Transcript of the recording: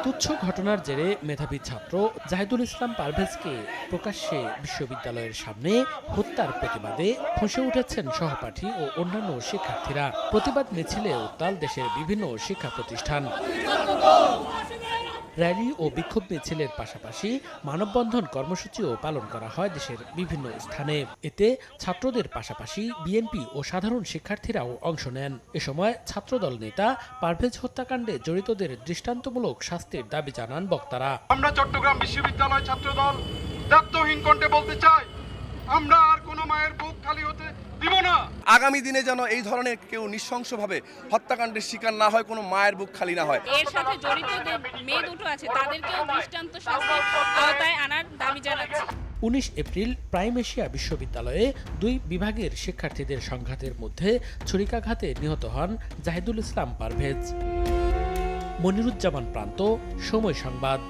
তুচ্ছ ঘটনার জেরে মেধাবী ছাত্র জাহিদুল ইসলাম পারভেজকে প্রকাশ্যে বিশ্ববিদ্যালয়ের সামনে হত্যার প্রতিবাদে ফুঁসে উঠেছেন সহপাঠী ও অন্যান্য শিক্ষার্থীরা। প্রতিবাদ মিছিলে উত্তাল দেশের বিভিন্ন শিক্ষা প্রতিষ্ঠান। র্যালি ও বিক্ষোভ মিছিলের পাশাপাশি মানববন্ধন কর্মসূচিও পালন করা হয় দেশের বিভিন্ন স্থানে। এতে ছাত্রদের পাশাপাশি বিএনপি ও সাধারণ শিক্ষার্থীরাও অংশ নেন। এ সময় ছাত্রদল নেতা পারভেজ হত্যাকাণ্ডে জড়িতদের দৃষ্টান্তমূলক শাস্তির দাবি জানান বক্তারা। আমরা চট্টগ্রাম বিশ্ববিদ্যালয় ছাত্রদল দায়িত্বহীন কণ্ঠে বলতে চাই, আমরা আর কোনো মায়ের বুক খালি হতে দিব না। আগামী দিনে যেন এই ধরনের কেউ নৃশংসভাবে হত্যাকাণ্ডের শিকার না হয়, কোনো মায়ের বুক খালি না হয়। এর সাথে জড়িত যে মেয়ে দুটো আছে তাদেরকেও দৃষ্টান্ত শাস্তির আওতায় আনার দাবি জানাচ্ছি। 19 এপ্রিল প্রাইম এশিয়া বিশ্ববিদ্যালয়ে দুই বিভাগের শিক্ষার্থীদের সংঘাতের মধ্যে ছুরিকাঘাতে নিহত হন জাহিদুল ইসলাম পারভেজ। মনিরুজ্জামান প্রান্ত, সময় সংবাদ।